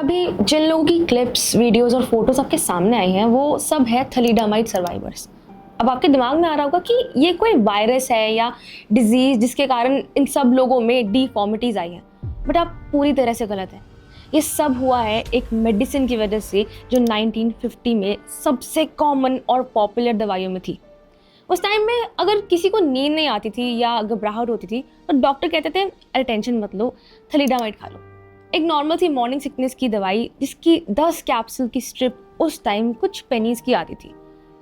अभी जिन लोगों की क्लिप्स, वीडियोस और फोटोज आपके सामने आई हैं वो सब है थैलीडामाइड सर्वाइवर्स। अब आपके दिमाग में आ रहा होगा कि ये कोई वायरस है या डिजीज जिसके कारण इन सब लोगों में डिफॉर्मिटीज आई हैं, बट आप पूरी तरह से गलत हैं। ये सब हुआ है एक मेडिसिन की वजह से जो 1950 में सबसे कॉमन और पॉपुलर दवाइयों में थी। उस टाइम में अगर किसी को नींद नहीं आती थी या घबराहट होती थी तो डॉक्टर कहते थे अरे टेंशन मत लो, थैलीडामाइड खा लो। एक नॉर्मल सी मॉर्निंग सिकनेस की दवाई जिसकी 10 कैप्सूल की स्ट्रिप उस टाइम कुछ पेनीज की आती थी।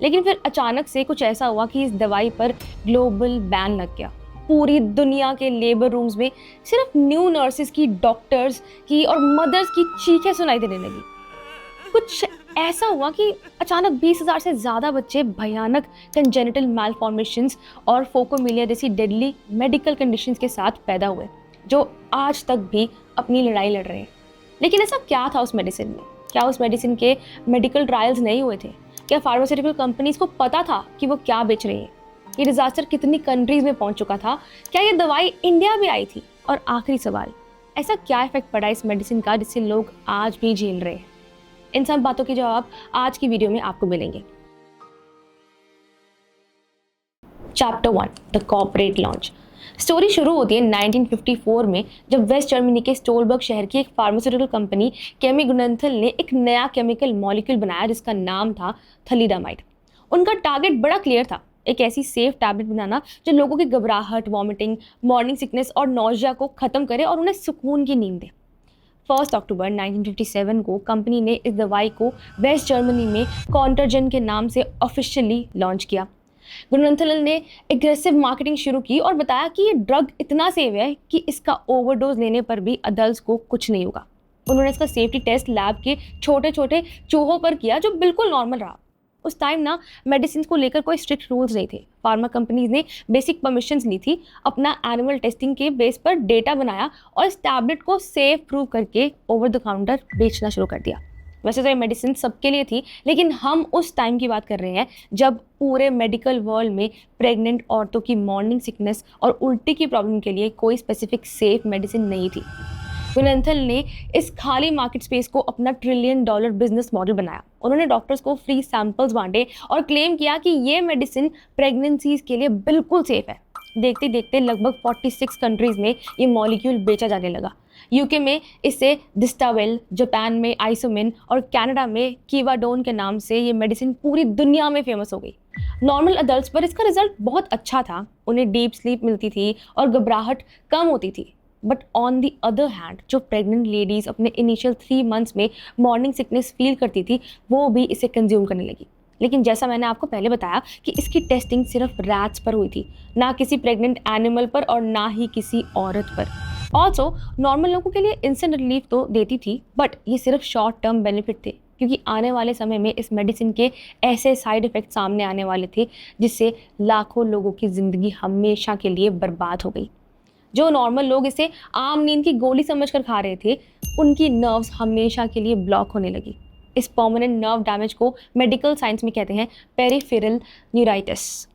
लेकिन फिर अचानक से कुछ ऐसा हुआ कि इस दवाई पर ग्लोबल बैन लग गया। पूरी दुनिया के लेबर रूम्स में सिर्फ न्यू नर्सेस की, डॉक्टर्स की और मदर्स की चीखें सुनाई देने लगी। कुछ ऐसा हुआ कि अचानक 20,000 से ज़्यादा बच्चे भयानक कंजेनिटल मैलफॉर्मेशंस और फोकोमिलिया जैसी डेडली मेडिकल कंडीशंस के साथ पैदा हुए, जो आज तक भी अपनी लड़ाई लड़ रहे हैं। लेकिन ऐसा क्या था उस मेडिसिन में? क्या उस मेडिसिन के मेडिकल ट्रायल्स नहीं हुए थे? क्या फार्मास्यूटिकल कंपनीज को पता था कि वो क्या बेच रही है? ये डिजास्टर कितनी कंट्रीज में पहुंच चुका था? क्या ये दवाई इंडिया भी आई थी? और आखिरी सवाल, ऐसा क्या इफेक्ट पड़ा इस मेडिसिन का जिससे लोग आज भी झेल रहे हैं? इन सब बातों के जवाब आज की वीडियो में आपको मिलेंगे। Chapter 1, the corporate launch. Story शुरू होती है 1954 में, जब वेस्ट जर्मनी के स्टोलबर्ग शहर की एक फार्मास्यूटिकल कंपनी केमी गुनेंथल ने एक नया केमिकल मॉलिक्यूल बनाया जिसका नाम था थैलीडामाइड। उनका टारगेट बड़ा क्लियर था, एक ऐसी सेफ टैबलेट बनाना जो लोगों की घबराहट, वॉमिटिंग, मॉर्निंग सिकनेस और नौजिया को खत्म करे और उन्हें सुकून की नींद दे। 1 अक्टूबर 1957 को कंपनी ने इस दवाई को वेस्ट जर्मनी में कॉन्टरजन के नाम से ऑफिशियली लॉन्च किया। गुनेंथल ने एग्रेसिव मार्केटिंग शुरू की और बताया कि ये ड्रग इतना सेफ है कि इसका ओवरडोज लेने पर भी अडल्ट्स को कुछ नहीं होगा। उन्होंने इसका सेफ्टी टेस्ट लैब के छोटे छोटे चूहों पर किया जो बिल्कुल नॉर्मल रहा। उस टाइम ना मेडिसिन को लेकर कोई स्ट्रिक्ट रूल्स नहीं थे। फार्मा कंपनीज ने बेसिक परमिशंस ली थी, अपना एनिमल टेस्टिंग के बेस पर डेटा बनाया और इस टैबलेट को सेफ प्रूव करके ओवर द काउंटर बेचना शुरू कर दिया। वैसे तो ये मेडिसिन सबके लिए थी, लेकिन हम उस टाइम की बात कर रहे हैं जब पूरे मेडिकल वर्ल्ड में प्रेग्नेंट औरतों की मॉर्निंग सिकनेस और उल्टी की प्रॉब्लम के लिए कोई स्पेसिफिक सेफ मेडिसिन नहीं थी। गुनेंथल ने इस खाली मार्केट स्पेस को अपना $1 ट्रिलियन बिजनेस मॉडल बनाया। उन्होंने डॉक्टर्स को फ्री सैंपल्स बांटे और क्लेम किया कि ये मेडिसिन प्रेगनेंसीज के लिए बिल्कुल सेफ है। देखते देखते लगभग 46 कंट्रीज में ये मॉलिक्यूल बेचा जाने लगा। यूके में इसे डिस्टावेल, जापान में आइसोमिन और कनाडा में कीवाडोन के नाम से ये मेडिसिन पूरी दुनिया में फेमस हो गई। नॉर्मल अडल्ट्स पर इसका रिजल्ट बहुत अच्छा था, उन्हें डीप स्लीप मिलती थी और घबराहट कम होती थी। But on the other hand जो प्रेग्नेंट लेडीज़ अपने इनिशियल 3 मंथ्स में मॉर्निंग सिकनेस फील करती थी वो भी इसे कंज्यूम करने लगी। लेकिन जैसा मैंने आपको पहले बताया कि इसकी टेस्टिंग सिर्फ रैट्स पर हुई थी, ना किसी प्रेग्नेंट एनिमल पर और ना ही किसी औरत पर। ऑल्सो नॉर्मल लोगों के लिए इंस्टेंट रिलीफ तो देती थी, बट ये सिर्फ शॉर्ट टर्म बेनिफिट थे, क्योंकि आने वाले समय में इस मेडिसिन के ऐसे साइड इफ़ेक्ट सामने आने वाले थे जिससे लाखों लोगों की ज़िंदगी हमेशा के लिए बर्बाद हो गई। जो नॉर्मल लोग इसे आम नींद की गोली समझकर खा रहे थे, उनकी नर्व्स हमेशा के लिए ब्लॉक होने लगी। इस परमानेंट नर्व डैमेज को मेडिकल साइंस में कहते हैं पेरिफेरल न्यूराइटिस।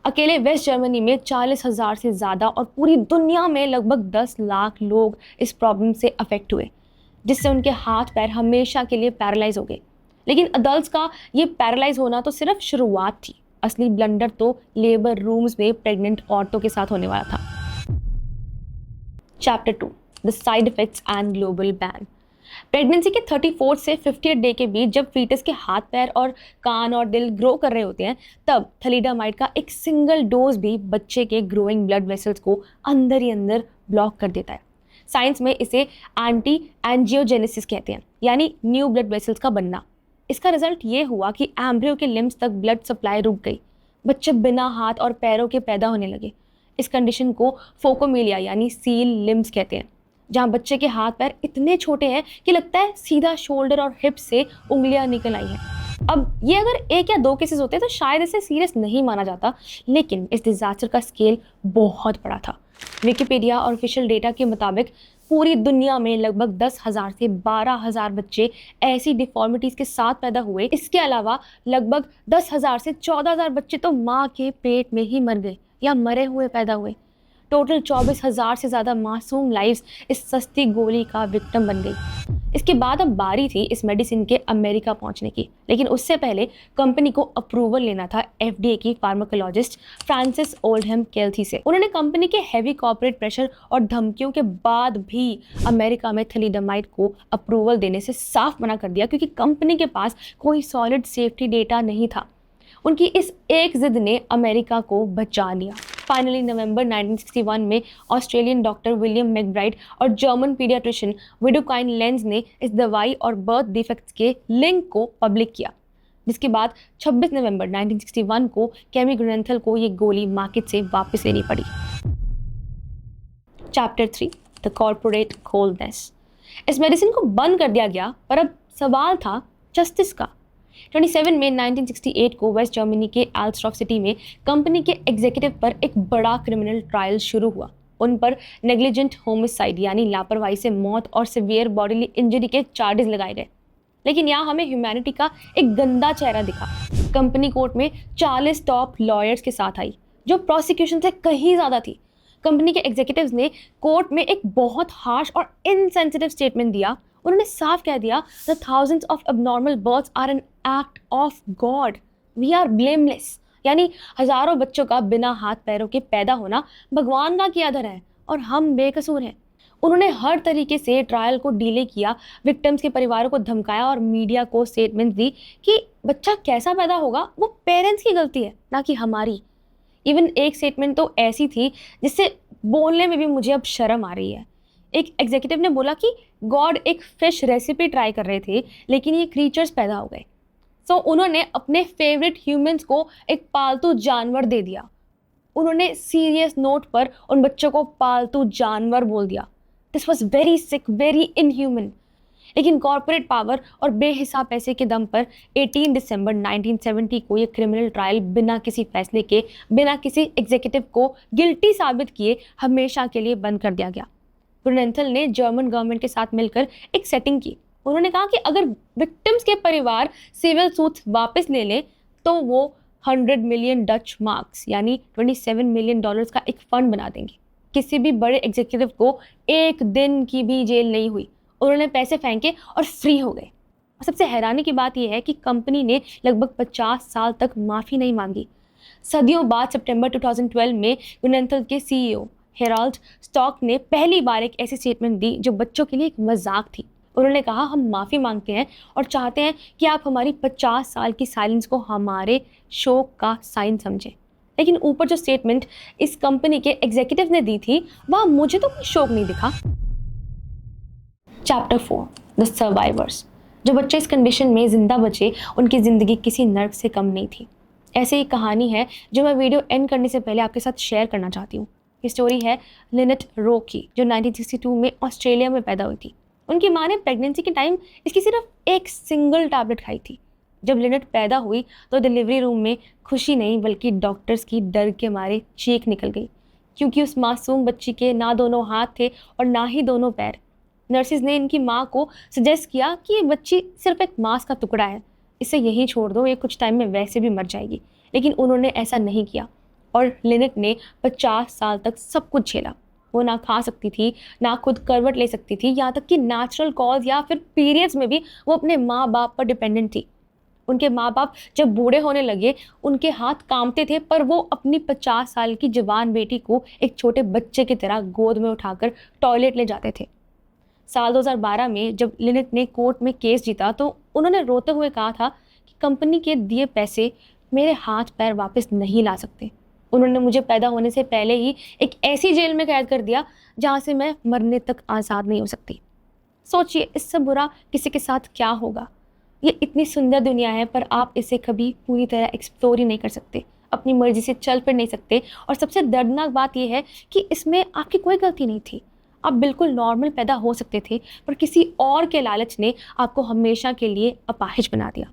अकेले वेस्ट जर्मनी में 40,000 से ज़्यादा और पूरी दुनिया में लगभग 10 लाख लोग इस प्रॉब्लम से अफेक्ट हुए, जिससे उनके हाथ पैर हमेशा के लिए पैरालाइज हो गए। लेकिन अडल्ट्स का ये पैरालाइज होना तो सिर्फ शुरुआत थी, असली ब्लंडर तो लेबर रूम्स में प्रेग्नेंट औरतों के साथ होने वाला था। Chapter 2, the side effects and global ban. Pregnancy के 34 से 58 डे के बीच जब फीटस के हाथ पैर और कान और दिल ग्रो कर रहे होते हैं, तब थैलीडामाइड का एक सिंगल डोज भी बच्चे के ग्रोइंग ब्लड वेसल्स को अंदर ही अंदर ब्लॉक कर देता है। साइंस में इसे एंटी एंजियोजेनेसिस कहते हैं, यानी न्यू ब्लड वेसल्स का बनना। इसका रिजल्ट ये हुआ कि एम्ब्रियो के लिम्स तक ब्लड सप्लाई रुक गई, बच्चे बिना हाथ और पैरों के पैदा होने लगे। इस कंडीशन को फोकोमिलिया यानी सील लिम्स कहते हैं, जहाँ बच्चे के हाथ पैर इतने छोटे हैं कि लगता है सीधा शोल्डर और हिप से उंगलियां निकल आई हैं। अब ये अगर 1 या 2 केसेस होते तो शायद इसे सीरियस नहीं माना जाता, लेकिन इस डिजास्टर का स्केल बहुत बड़ा था। विकिपीडिया और ऑफिशियल डेटा के मुताबिक पूरी दुनिया में लगभग 10,000 से 12,000 बच्चे ऐसी डिफॉर्मिटीज के साथ पैदा हुए। इसके अलावा लगभग 10,000 से 14,000 बच्चे तो माँ के पेट में ही मर गए या मरे हुए पैदा हुए। टोटल 24,000 से ज़्यादा मासूम लाइव्स इस सस्ती गोली का विक्टिम बन गई। इसके बाद अब बारी थी इस मेडिसिन के अमेरिका पहुंचने की, लेकिन उससे पहले कंपनी को अप्रूवल लेना था एफडीए की फार्माकोलॉजिस्ट फ्रांसिस ओल्डहम केल्थी से। उन्होंने कंपनी के हैवी कॉर्पोरेट प्रेशर और धमकियों के बाद भी अमेरिका में थैलिडमाइड को अप्रूवल देने से साफ मना कर दिया, क्योंकि कंपनी के पास कोई सॉलिड सेफ्टी डेटा नहीं था। उनकी इस एक जिद ने अमेरिका को बचा लिया। फाइनली नवंबर 1961 में ऑस्ट्रेलियन डॉक्टर विलियम मैकब्राइड और जर्मन पीडियाट्रिशियन विडोकाइन लेंज ने इस दवाई और बर्थ डिफेक्ट्स के लिंक को पब्लिक किया, जिसके बाद 26 नवंबर 1961 को कैमी ग्रुनेंथल को ये गोली मार्केट से वापस लेनी पड़ी। Chapter 3 the corporate coldness. इस मेडिसिन को बंद कर दिया गया, पर अब सवाल था जस्टिस का। 27 मई 1968 को वेस्ट जर्मनी के आल्स्ट्रॉफ सिटी में कंपनी के एग्जीक्यूटिव पर एक बड़ा क्रिमिनल ट्रायल शुरू हुआ। उन पर नेग्लिजेंट होमिसाइड यानी लापरवाही से मौत और सिवियर बॉडीली इंजरी के चार्जेस लगाए गए। लेकिन यहाँ हमें ह्यूमैनिटी का एक गंदा चेहरा दिखा। कंपनी कोर्ट में 40 टॉप लॉयर्स के साथ आई, जो प्रोसिक्यूशन से कहीं ज़्यादा थी। कंपनी के एग्जीक्यूटिव्स ने कोर्ट में एक बहुत हार्श और इनसेंसिटिव स्टेटमेंट दिया। उन्होंने साफ कह दिया, the thousands of abnormal births are an act of God, we are blameless. यानी हजारों बच्चों का बिना हाथ पैरों के पैदा होना भगवान का किया धरा है और हम बेकसूर हैं। उन्होंने हर तरीके से ट्रायल को डिले किया, विक्टिम्स के परिवारों को धमकाया और मीडिया को स्टेटमेंट दी कि बच्चा कैसा पैदा होगा वो पेरेंट्स की गलती है, ना कि हमारी। इवन एक स्टेटमेंट तो ऐसी थी जिससे बोलने में भी मुझे अब शर्म आ रही है। एक एग्जीक्यूटिव ने बोला कि गॉड एक फिश रेसिपी ट्राई कर रहे थे, लेकिन ये क्रीचर्स पैदा हो गए। सो उन्होंने अपने फेवरेट ह्यूमंस को एक पालतू जानवर दे दिया। उन्होंने सीरियस नोट पर उन बच्चों को पालतू जानवर बोल दिया। This was very sick, very inhuman. लेकिन कॉर्पोरेट पावर और बेहिसाब पैसे के दम पर 18 दिसंबर 1970 को ये क्रिमिनल ट्रायल बिना किसी फैसले के, बिना किसी एग्जीक्यूटिव को गिल्टी साबित किए हमेशा के लिए बंद कर दिया गया। ग्रुनेंथल ने जर्मन गवर्नमेंट के साथ मिलकर एक सेटिंग की। उन्होंने कहा कि अगर विक्टिम्स के परिवार सिविल सूट्स वापस ले लें तो वो 100 मिलियन डच मार्क्स यानी 27 मिलियन डॉलर्स का एक फंड बना देंगे। किसी भी बड़े एग्जीक्यूटिव को एक दिन की भी जेल नहीं हुई। उन्होंने पैसे फेंके और फ्री हो गए। और सबसे हैरानी की बात यह है कि कंपनी ने लगभग 50 साल तक माफ़ी नहीं मांगी। सदियों बाद सितंबर 2012 में ग्रुनेंथल के सीईओ हेराल्ड स्टॉक ने पहली बार एक ऐसी स्टेटमेंट दी जो बच्चों के लिए एक मजाक थी। उन्होंने कहा, हम माफ़ी मांगते हैं और चाहते हैं कि आप हमारी 50 साल की साइलेंस को हमारे शोक का साइन समझें। लेकिन ऊपर जो स्टेटमेंट इस कंपनी के एग्जीक्यूटिव ने दी थी वह मुझे तो कोई शोक नहीं दिखा। Chapter 4 the survivors. जो बच्चे इस कंडीशन में जिंदा बचे उनकी ज़िंदगी किसी नर्क से कम नहीं थी। ऐसे ही कहानी है जो मैं वीडियो एंड करने से पहले आपके साथ शेयर करना चाहती हूँ। ये स्टोरी है लिनेट रो की, जो 1962 में ऑस्ट्रेलिया में पैदा हुई थी। उनकी माँ ने प्रेगनेंसी के टाइम इसकी सिर्फ एक सिंगल टैबलेट खाई थी। जब लिनेट पैदा हुई तो डिलीवरी रूम में खुशी नहीं बल्कि डॉक्टर्स की डर के मारे चीख निकल गई, क्योंकि उस मासूम बच्ची के ना दोनों हाथ थे और ना ही दोनों पैर। नर्सिस ने इनकी माँ को सजेस्ट किया कि ये बच्ची सिर्फ एक मांस का टुकड़ा है, इसे यहीं छोड़ दो, ये कुछ टाइम में वैसे भी मर जाएगी। लेकिन उन्होंने ऐसा नहीं किया और लिनेट ने 50 साल तक सब कुछ झेला। वो ना खा सकती थी, ना खुद करवट ले सकती थी, यहाँ तक कि नेचुरल कॉज या फिर पीरियड्स में भी वो अपने माँ बाप पर डिपेंडेंट थी। उनके माँ बाप जब बूढ़े होने लगे उनके हाथ कांपते थे, पर वो अपनी 50 साल की जवान बेटी को एक छोटे बच्चे की तरह गोद में उठाकर टॉयलेट ले जाते थे। साल 2012 में जब लिनेट ने कोर्ट में केस जीता तो उन्होंने रोते हुए कहा था कि कंपनी के दिए पैसे मेरे हाथ पैर वापस नहीं ला सकते। उन्होंने मुझे पैदा होने से पहले ही एक ऐसी जेल में कैद कर दिया जहाँ से मैं मरने तक आज़ाद नहीं हो सकती। सोचिए, इससे बुरा किसी के साथ क्या होगा। ये इतनी सुंदर दुनिया है पर आप इसे कभी पूरी तरह एक्सप्लोर ही नहीं कर सकते, अपनी मर्जी से चल फिर नहीं सकते। और सबसे दर्दनाक बात यह है कि इसमें आपकी कोई गलती नहीं थी। आप बिल्कुल नॉर्मल पैदा हो सकते थे, पर किसी और के लालच ने आपको हमेशा के लिए अपाहिज बना दिया।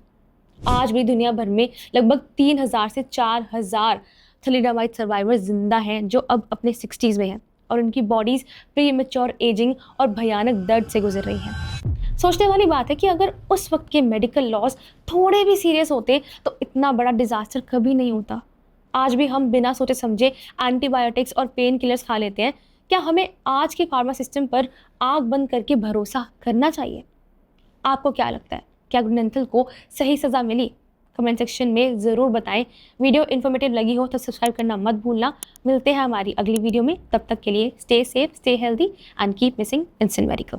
आज भी दुनिया भर में लगभग 3000 से 4000 थैलिडमाइड सर्वाइवर जिंदा हैं जो अब अपने 60s में हैं और उनकी बॉडीज़ प्रीमेच्योर एजिंग और भयानक दर्द से गुजर रही हैं। सोचने वाली बात है कि अगर उस वक्त के मेडिकल लॉज थोड़े भी सीरियस होते तो इतना बड़ा डिज़ास्टर कभी नहीं होता। आज भी हम बिना सोचे समझे एंटीबायोटिक्स और पेन किलर्स खा लेते हैं। क्या हमें आज के फार्मा सिस्टम पर आंख बंद करके भरोसा करना चाहिए? आपको क्या लगता है, क्या गुरनैंथल को सही सज़ा मिली? कमेंट सेक्शन में ज़रूर बताएं। वीडियो इन्फॉर्मेटिव लगी हो तो सब्सक्राइब करना मत भूलना। मिलते हैं हमारी अगली वीडियो में, तब तक के लिए stay safe, stay healthy and keep missing instant medical.